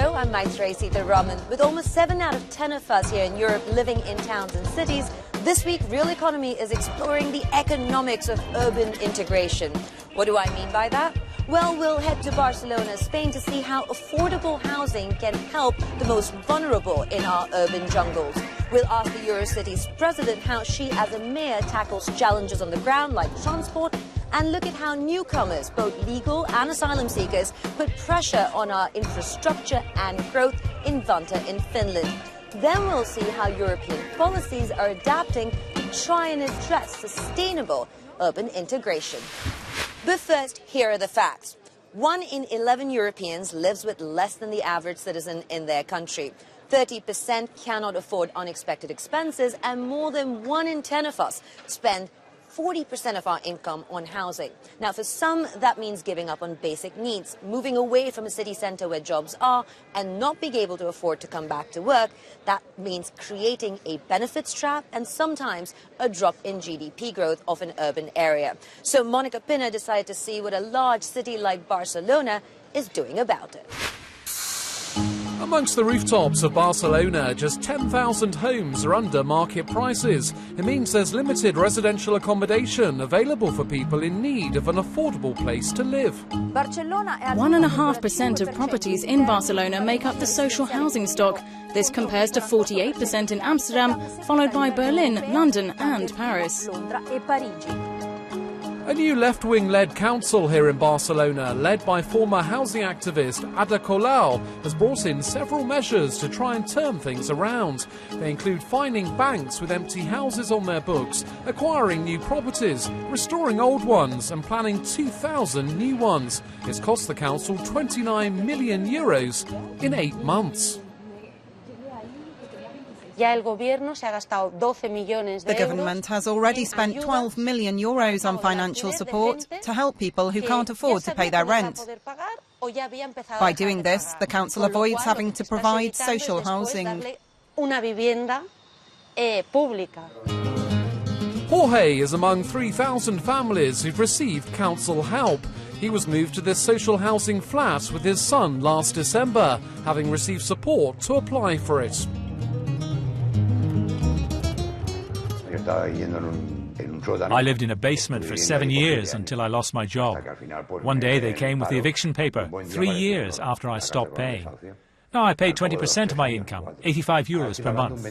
show. I'm Maitreyi Sitharaman. With almost 7 out of 10 of us here in Europe living in towns and cities, this week Real Economy is exploring the economics of urban integration. What do I mean by that? Well, we'll head to Barcelona, Spain, to see how affordable housing can help the most vulnerable in our urban jungles. We'll ask the Eurocities president how she, as a mayor, tackles challenges on the ground like transport, and look at how newcomers, both legal and asylum seekers, put pressure on our infrastructure and growth in Vantaa in Finland. Then we'll see how European policies are adapting to try and address sustainable urban integration. But first, here are the facts. 1 in 11 Europeans lives with less than the average citizen in their country. 30% cannot afford unexpected expenses, and more than 1 in 10 of us spend 40% of our income on housing. Now, for some, that means giving up on basic needs, moving away from a city centre where jobs are, and not being able to afford to come back to work. That means creating a benefits trap and sometimes a drop in GDP growth of an urban area. So Monica Pinner decided to see what a large city like Barcelona is doing about it. Amongst the rooftops of Barcelona, just 10,000 homes are under market prices. It means there's limited residential accommodation available for people in need of an affordable place to live. 1.5% of properties in Barcelona make up the social housing stock. This compares to 48% in Amsterdam, followed by Berlin, London and Paris. A new left-wing-led council here in Barcelona, led by former housing activist Ada Colau, has brought in several measures to try and turn things around. They include fining banks with empty houses on their books, acquiring new properties, restoring old ones and planning 2,000 new ones. It's cost the council €29 million in 8 months. The government has already spent €12 million on financial support to help people who can't afford to pay their rent. By doing this, the council avoids having to provide social housing. Jorge is among 3,000 families who've received council help. He was moved to this social housing flat with his son last December, having received support to apply for it. I lived in a basement for 7 years until I lost my job. One day they came with the eviction paper, 3 years after I stopped paying. Now I pay 20% of my income, €85 per month.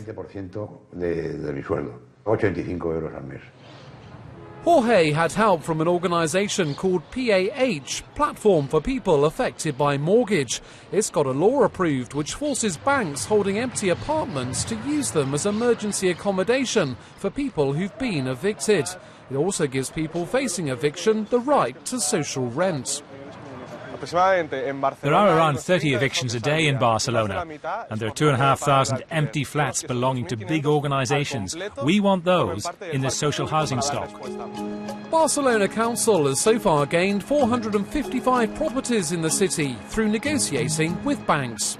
Jorge had help from an organisation called PAH, Platform for People Affected by Mortgage. It's got a law approved which forces banks holding empty apartments to use them as emergency accommodation for people who've been evicted. It also gives people facing eviction the right to social rent. There are around 30 evictions a day in Barcelona, and there are 2,500 empty flats belonging to big organisations. We want those in the social housing stock. Barcelona Council has so far gained 455 properties in the city through negotiating with banks.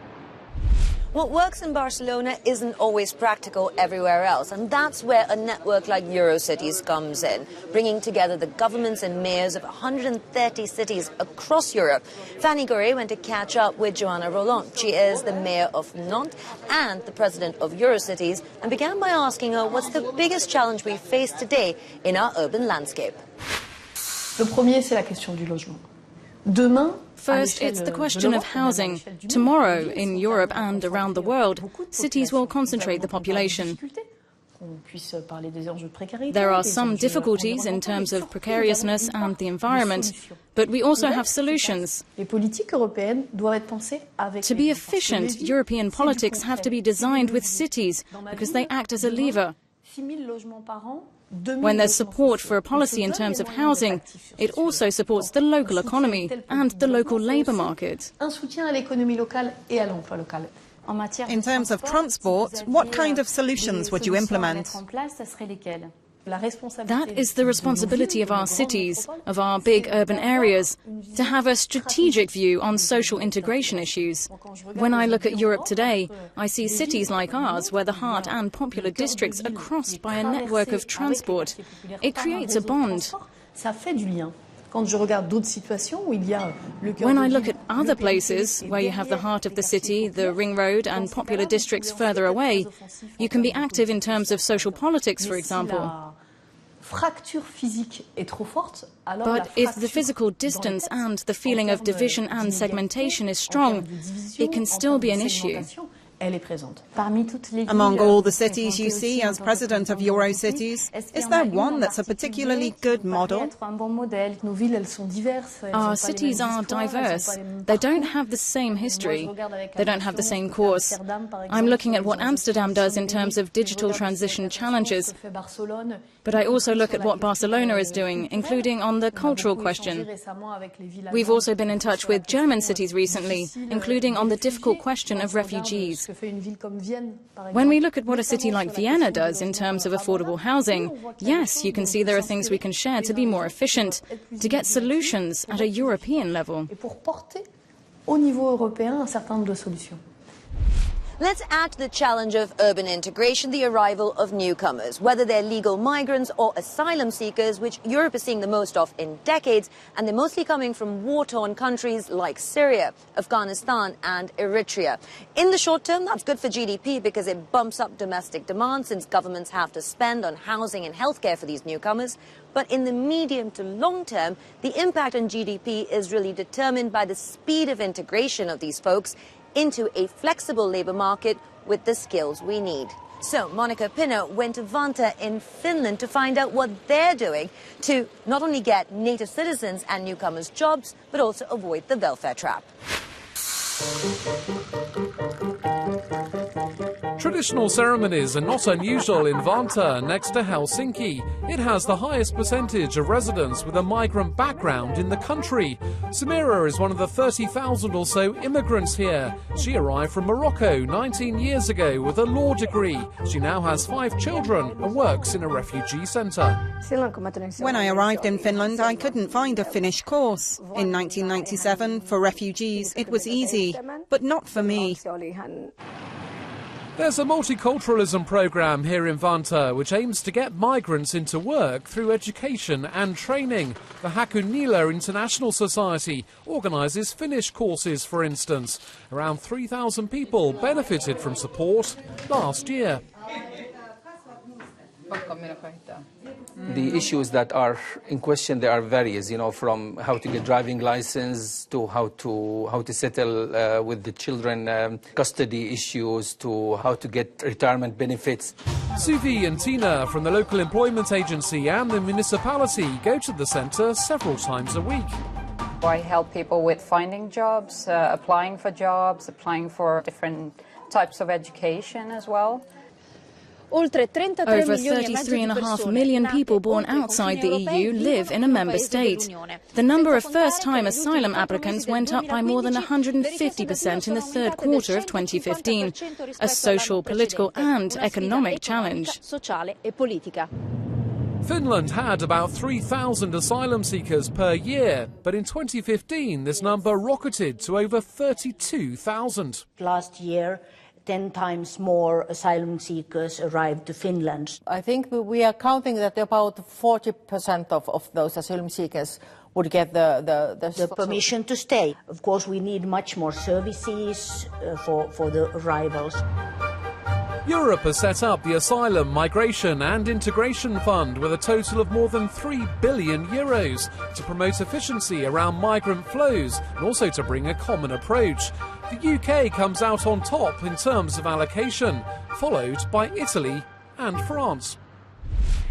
What works in Barcelona isn't always practical everywhere else, and that's where a network like Eurocities comes in, bringing together the governments and mayors of 130 cities across Europe. Fanny Goré went to catch up with Joanna Roland. She is the mayor of Nantes and the president of Eurocities, and began by asking her what's the biggest challenge we face today in our urban landscape. Le premier, c'est la question du logement. Demain, first, it's the question of housing. Tomorrow, in Europe and around the world, cities will concentrate the population. There are some difficulties in terms of precariousness and the environment, but we also have solutions. To be efficient, European politics have to be designed with cities because they act as a lever. When there's support for a policy in terms of housing, it also supports the local economy and the local labour market. In terms of transport, what kind of solutions would you implement? That is the responsibility of our cities, of our big urban areas, to have a strategic view on social integration issues. When I look at Europe today, I see cities like ours where the heart and popular districts are crossed by a network of transport. It creates a bond. Quand je regarde d'autres situations où il y a le cœur When de I look ville, at other le places périphérique where you have the heart of the city, the ring road and popular districts further away, you can be active in terms of social politics, for example. Fracture physique est trop forte, alors But if the physical distance and the feeling of division and segmentation is strong, it can still be an issue. Among all the cities you see as president of Eurocities, is there one that's a particularly good model? Our cities are diverse. They don't have the same history. They don't have the same course. I'm looking at what Amsterdam does in terms of digital transition challenges, but I also look at what Barcelona is doing, including on the cultural question. We've also been in touch with German cities recently, including on the difficult question of refugees. When we look at what a city like Vienna does in terms of affordable housing, yes, you can see there are things we can share to be more efficient, to get solutions at a European level. Let's add to the challenge of urban integration the arrival of newcomers, whether they're legal migrants or asylum seekers, which Europe is seeing the most of in decades, and they're mostly coming from war-torn countries like Syria, Afghanistan and Eritrea. In the short term, that's good for GDP because it bumps up domestic demand since governments have to spend on housing and healthcare for these newcomers. But in the medium to long term, the impact on GDP is really determined by the speed of integration of these folks into a flexible labour market with the skills we need. So Monica Pinno went to Vantaa in Finland to find out what they're doing to not only get native citizens and newcomers jobs, but also avoid the welfare trap. Traditional ceremonies are not unusual in Vantaa, next to Helsinki. It has the highest percentage of residents with a migrant background in the country. Samira is one of the 30,000 or so immigrants here. She arrived from Morocco 19 years ago with a law degree. She now has 5 children and works in a refugee centre. When I arrived in Finland, I couldn't find a Finnish course. In 1997, for refugees, it was easy, but not for me. There's a multiculturalism programme here in Vantaa which aims to get migrants into work through education and training. The Hakunila International Society organises Finnish courses, for instance. Around 3,000 people benefited from support last year. The issues that are in question, there are various, from how to get driving license to how to settle with the children, custody issues to how to get retirement benefits. Suvi and Tina from the local employment agency and the municipality go to the centre several times a week. I help people with finding jobs, applying for jobs, applying for different types of education as well. Over 33.5 million people born outside the EU live in a member state. The number of first-time asylum applicants went up by more than 150% in the third quarter of 2015, a social, political and economic challenge. Finland had about 3,000 asylum seekers per year, but in 2015 this number rocketed to over 32,000. Last year, 10 times more asylum seekers arrived to Finland. I think we are counting that about 40% of those asylum seekers would get the permission to stay. Of course, we need much more services for the arrivals. Europe has set up the Asylum, Migration and Integration Fund with a total of more than €3 billion to promote efficiency around migrant flows and also to bring a common approach. The UK comes out on top in terms of allocation, followed by Italy and France.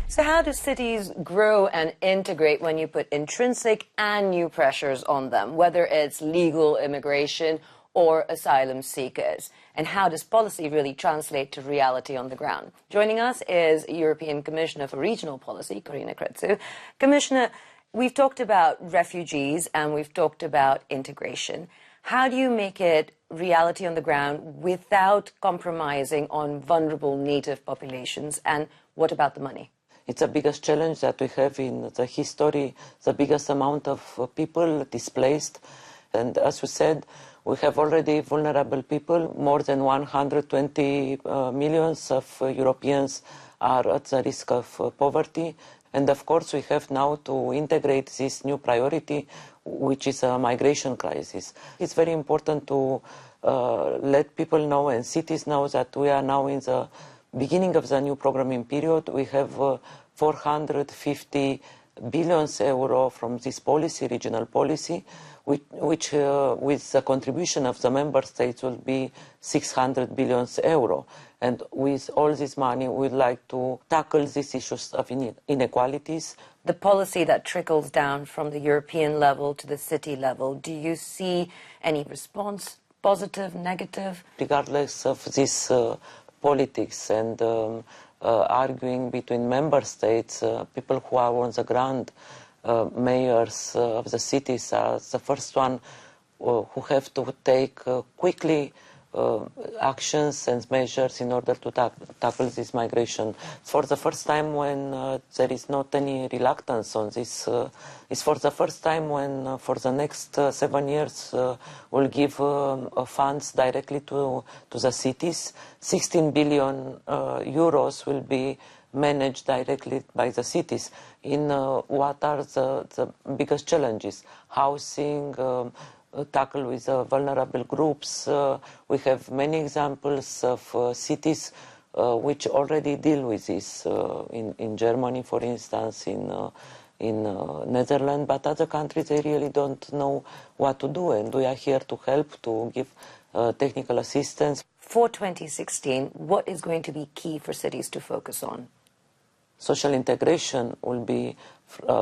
So how do cities grow and integrate when you put intrinsic and new pressures on them, whether it's legal immigration or asylum seekers? And how does policy really translate to reality on the ground? Joining us is European Commissioner for Regional Policy, Corina Cretu. Commissioner, we've talked about refugees and we've talked about integration. How do you make it reality on the ground without compromising on vulnerable native populations? And what about the money? It's the biggest challenge that we have in the history, the biggest amount of people displaced. And as we said, we have already vulnerable people. More than 120 millions of Europeans are at the risk of poverty. And of course, we have now to integrate this new priority, which is a migration crisis. It's very important to let people know and cities know that we are now in the beginning of the new programming period. We have 450 billion euro from this policy, regional policy, which with the contribution of the member states will be 600 billion euro. And with all this money, we'd like to tackle these issues of inequalities. The policy that trickles down from the European level to the city level, do you see any response, positive, negative? Regardless of this politics and arguing between member states, people who are on the ground, mayors of the cities are the first one who have to take quickly actions and measures in order to tackle this migration. For the first time when there is not any reluctance on this, it's for the first time when for the next 7 years we'll give funds directly to the cities. 16 billion euros will be managed directly by the cities in what are the biggest challenges: housing, tackle with vulnerable groups. We have many examples of cities which already deal with this, in Germany, for instance, in Netherlands, but other countries, they really don't know what to do, and we are here to help, to give technical assistance. For 2016, what is going to be key for cities to focus on? Social integration will be,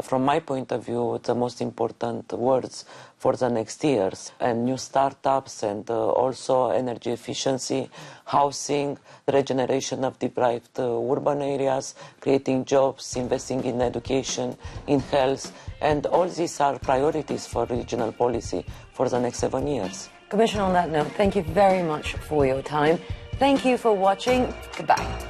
from my point of view, the most important words for the next years. And new startups and also energy efficiency, housing, regeneration of deprived urban areas, creating jobs, investing in education, in health. And all these are priorities for regional policy for the next 7 years. Commissioner, on that note, thank you very much for your time. Thank you for watching. Goodbye.